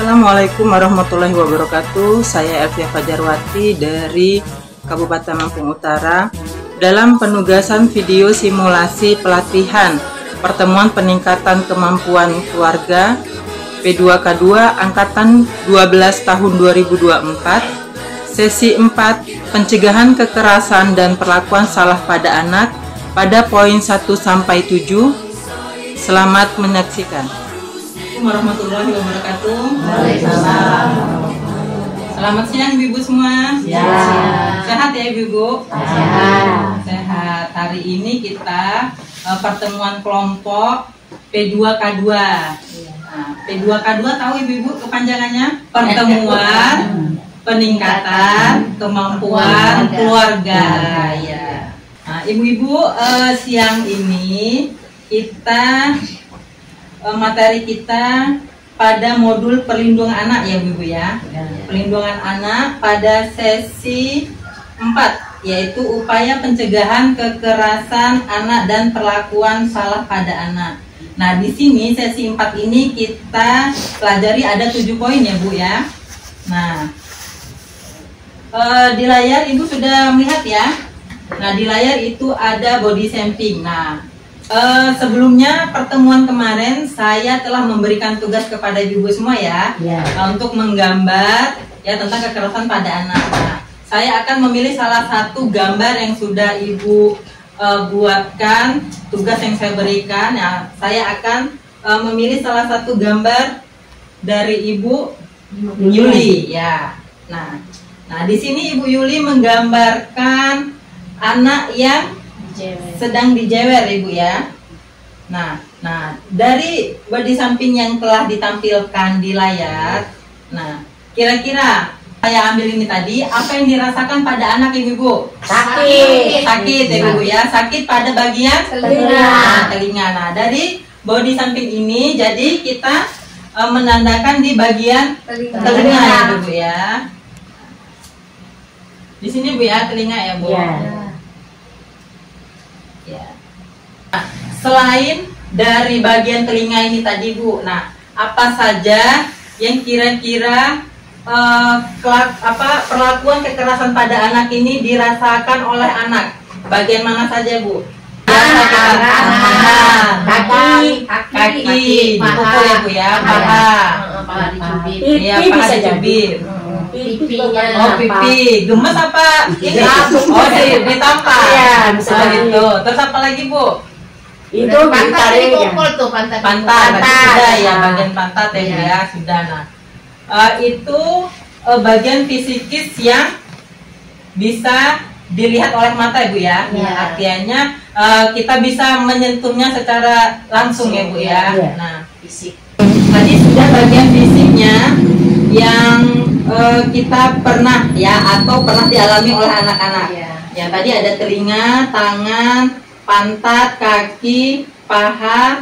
Assalamualaikum warahmatullahi wabarakatuh. Saya Elvia Fajarwati dari Kabupaten Lampung Utara. Dalam penugasan video simulasi pelatihan pertemuan peningkatan kemampuan keluarga P2K2 Angkatan 12 tahun 2024, sesi 4 pencegahan kekerasan dan perlakuan salah pada anak pada poin 1-7. Selamat menyaksikan. Warahmatullahi wabarakatuh. Waalaikumsalam. Selamat siang ibu-ibu semua. Sehat ya ibu-ibu? Sehat. Hari ini kita pertemuan kelompok P2K2. Nah, P2K2 tahu ibu-ibu kepanjangannya? Pertemuan peningkatan kemampuan keluarga. Ya. Nah, ibu-ibu, siang ini kita materi kita pada modul perlindungan anak ya Bu ya. Perlindungan anak pada sesi 4, yaitu upaya pencegahan kekerasan anak dan perlakuan salah pada anak. Nah, di sini sesi 4 ini kita pelajari ada 7 poin ya Bu ya. Nah, di layar Ibu sudah melihat ya. Nah, di layar itu ada body sampling. Nah, sebelumnya pertemuan kemarin saya telah memberikan tugas kepada ibu semua ya, untuk menggambar ya tentang kekerasan pada anak. Nah, saya akan memilih salah satu gambar yang sudah ibu buatkan tugas yang saya berikan. Ya, saya akan memilih salah satu gambar dari ibu Yuli ya. Nah di sini ibu Yuli menggambarkan anak yang sedang dijewer ibu ya. Nah dari body samping yang telah ditampilkan di layar, nah kira-kira saya ambil ini tadi, apa yang dirasakan pada anak ibu-ibu? Sakit ya ibu ya, sakit pada bagian telinga. Nah dari body samping ini, jadi kita menandakan di bagian telinga ya ibu ya. Di sini bu ya, telinga ya bu. Nah, selain dari bagian telinga ini tadi Bu, nah apa saja yang kira-kira perlakuan kekerasan pada anak ini dirasakan oleh anak? Bagian mana saja Bu? Kaki, pukul ya Bu ya, paha dicubit, paha dicubit. Pipi, gemes apa? Ini? Ditampar. Iya, gitu. Terus apa lagi Bu? Itu pantat dipukul tuh, pantat sudah ya, bagian pantat ya sudah. Nah, itu bagian fisikis yang bisa dilihat oleh mata Ibu ya. Artinya kita bisa menyentuhnya secara langsung ya Bu ya. Nah, fisik. Tadi sudah bagian fisiknya yang kita pernah ya atau pernah dialami oleh anak-anak. Ya tadi ada telinga, tangan, pantat, kaki, paha,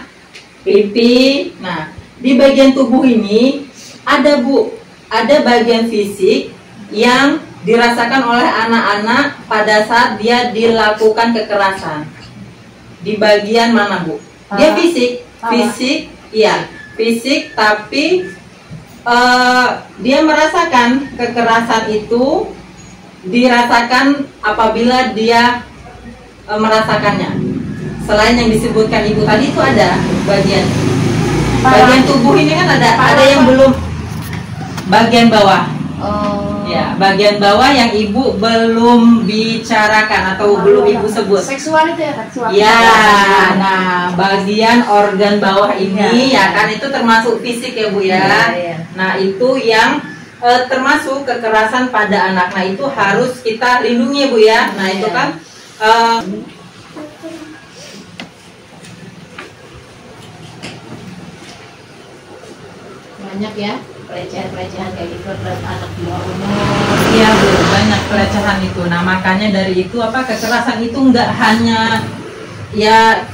pipi. Nah, di bagian tubuh ini ada Bu, ada bagian fisik yang dirasakan oleh anak-anak pada saat dia dilakukan kekerasan. Di bagian mana Bu? Dia fisik, iya, fisik, tapi dia merasakan kekerasan itu dirasakan apabila dia merasakannya. Selain yang disebutkan ibu tadi itu ada bagian tubuh ini kan ada yang belum bagian bawah. Ya, bagian bawah yang ibu belum bicarakan atau belum ibu sebut. Seksual itu ya, seksual. Ya, nah bagian organ bawah ini ya kan itu termasuk fisik ya Bu ya. Nah, itu yang termasuk kekerasan pada anak. Nah, itu harus kita lindungi Bu ya. Nah, itu kan banyak ya pelecehan kayak gitu terhadap anak di bawah umur. Iya Bu, banyak pelecehan itu. Nah, makanya dari itu kekerasan itu nggak hanya ya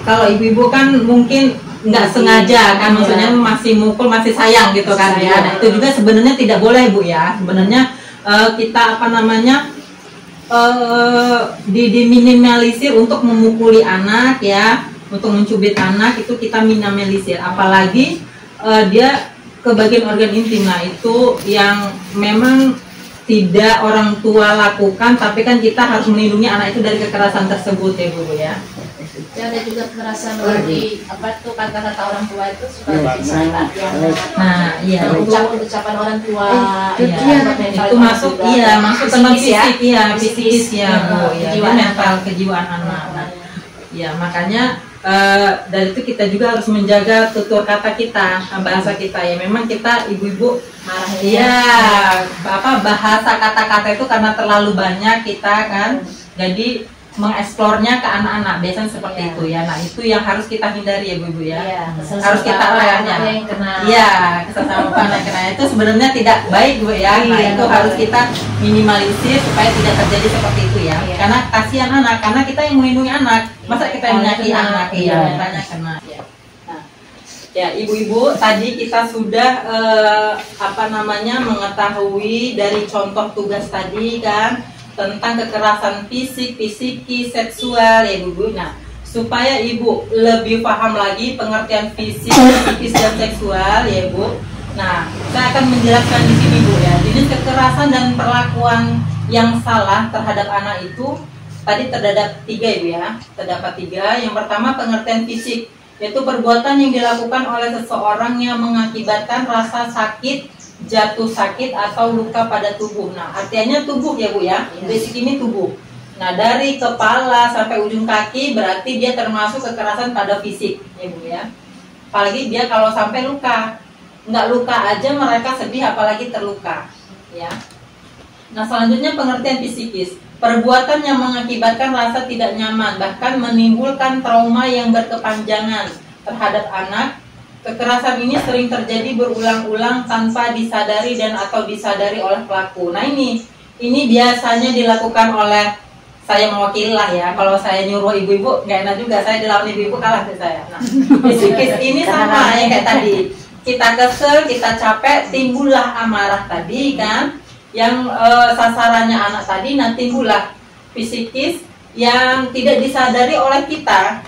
kalau ibu-ibu kan mungkin nggak sengaja kan, maksudnya masih mukul, masih sayang gitu kan ya. Nah, itu juga sebenarnya tidak boleh Bu ya. Sebenarnya kita diminimalisir untuk memukuli anak ya, untuk mencubit anak itu kita minimalisir. Apalagi dia ke bagian organ intim. Nah, itu yang memang tidak orang tua lakukan, tapi kan kita harus melindungi anak itu dari kekerasan tersebut ya Bu ya. Ya, ada juga kekerasan dari apa tuh kata-kata orang tua itu suka disangka yang iya ucapan orang tua itu masuk masuk ke fisik psikis ya Bu ya, mental kejiwaan anak. Nah, ya makanya dari itu kita juga harus menjaga tutur kata kita, bahasa kita ya. Memang kita ibu-ibu bahasa kata-kata itu karena terlalu banyak kita kan, jadi mengeksplornya ke anak-anak biasanya seperti itu ya. Nah, itu yang harus kita hindari ya Bu ya. Harus kita kesal sama anak kena itu sebenarnya tidak baik Bu ya. Nah, itu harus kita minimalisir supaya tidak terjadi seperti itu ya. Karena kasihan anak, karena kita yang melindungi anak, masa kita yang menyakiti anak mentalnya kena ya. Nah, ya ibu-ibu tadi kita sudah mengetahui dari contoh tugas tadi kan, tentang kekerasan fisik, psikis, seksual ya Bu. Nah, supaya Ibu lebih paham lagi pengertian fisik, psikis dan seksual ya Bu. Nah, saya akan menjelaskan di sini Bu ya. Jenis kekerasan dan perlakuan yang salah terhadap anak itu tadi terdapat 3 Ibu ya. Terdapat 3. Yang pertama pengertian fisik, yaitu perbuatan yang dilakukan oleh seseorang yang mengakibatkan rasa sakit, jatuh sakit atau luka pada tubuh. Nah, artinya tubuh ya Bu ya. Basic ini tubuh. Nah, dari kepala sampai ujung kaki berarti dia termasuk kekerasan pada fisik ya Bu ya. Apalagi dia kalau sampai luka. Nggak luka aja mereka sedih, apalagi terluka ya. Nah, selanjutnya pengertian psikis. Perbuatan yang mengakibatkan rasa tidak nyaman, bahkan menimbulkan trauma yang berkepanjangan terhadap anak. Kekerasan ini sering terjadi berulang-ulang tanpa disadari dan atau disadari oleh pelaku. Nah, ini biasanya dilakukan oleh, saya mewakili lah ya. Kalau saya nyuruh ibu-ibu nggak enak juga, saya dilawan ibu-ibu kalah ke saya. Nah, psikis ini sama ya kayak tadi. Kita kesel, kita capek, timbullah amarah tadi kan, yang sasarannya anak tadi. Nah, timbullah psikis yang tidak disadari oleh kita.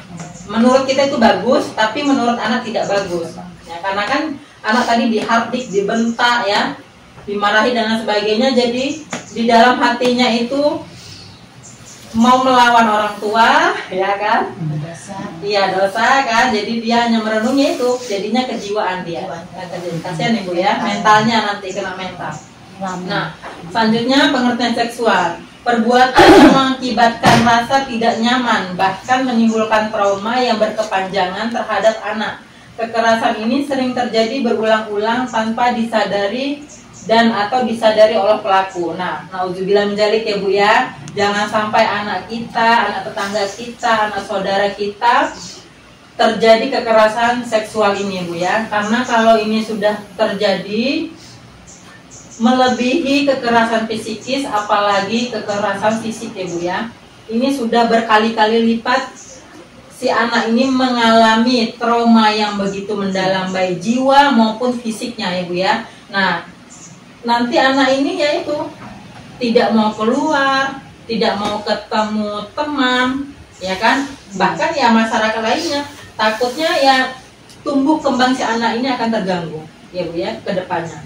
Menurut kita itu bagus, tapi menurut anak tidak bagus ya, karena kan anak tadi dihardik, dibentak ya, dimarahi dan lain sebagainya. Jadi di dalam hatinya itu mau melawan orang tua ya kan, dosa kan. Jadi dia hanya merenungnya itu, jadinya kejiwaan dia. Kasihan Ibu ya, mentalnya nanti kena mental. Nah, selanjutnya pengertian seksual. Perbuatan yang mengakibatkan rasa tidak nyaman, bahkan menimbulkan trauma yang berkepanjangan terhadap anak. Kekerasan ini sering terjadi berulang-ulang tanpa disadari dan atau disadari oleh pelaku. Nah, nauzubillah min dzalik ya Bu ya. Jangan sampai anak kita, anak tetangga kita, anak saudara kita terjadi kekerasan seksual ini Bu ya. Karena kalau ini sudah terjadi melebihi kekerasan psikis, apalagi kekerasan fisik ya Bu ya. Ini sudah berkali-kali lipat si anak ini mengalami trauma yang begitu mendalam, baik jiwa maupun fisiknya ya Bu ya. Nah, nanti anak ini yaitu tidak mau keluar, tidak mau ketemu teman, ya kan? Bahkan ya masyarakat lainnya takutnya ya tumbuh kembang si anak ini akan terganggu ya Bu ya ke depannya.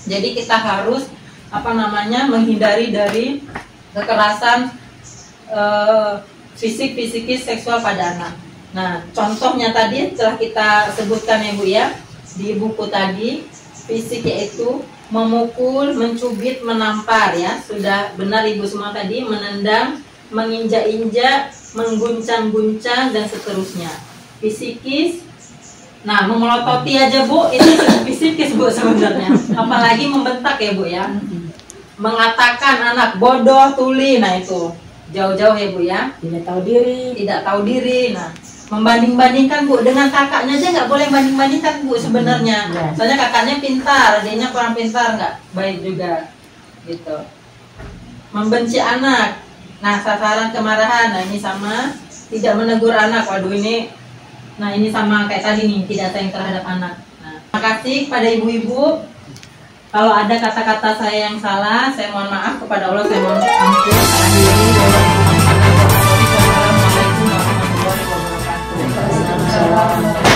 Jadi kita harus menghindari dari kekerasan fisik, psikis, seksual pada anak. Nah, contohnya tadi telah kita sebutkan ya Bu ya di buku tadi. Fisik yaitu memukul, mencubit, menampar ya. Sudah benar Ibu semua tadi, menendang, menginjak-injak, mengguncang-guncang dan seterusnya. Psikis, nah, memelototi aja Bu, ini psikis Bu sebenarnya. Apalagi membentak ya Bu ya. Mengatakan anak bodoh, tuli, nah itu jauh-jauh ya Bu ya. Tidak tahu diri. Nah, membanding-bandingkan Bu dengan kakaknya aja nggak boleh banding-bandingkan Bu sebenarnya. Soalnya kakaknya pintar, adiknya kurang pintar, nggak baik juga gitu. Membenci anak. Nah, sasaran kemarahan. Nah, ini sama. Tidak menegur anak. Waduh ini. Nah, ini sama kayak tadi nih, tidak sayang terhadap anak. Nah, terima kasih kepada ibu-ibu. Kalau ada kata-kata saya yang salah, saya mohon maaf kepada Allah, saya mohon ampun. Assalamualaikum warahmatullahi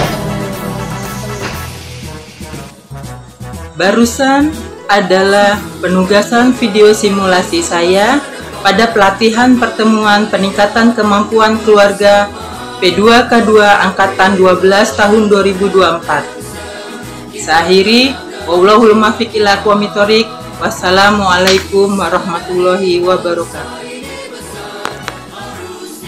wabarakatuh. Barusan adalah penugasan video simulasi saya pada pelatihan pertemuan peningkatan kemampuan keluarga P2K2 Angkatan 12 tahun 2024. Saya akhiri, wallahul muwaffiq ila aqwamit thoriq. Wassalamualaikum warahmatullahi wabarakatuh.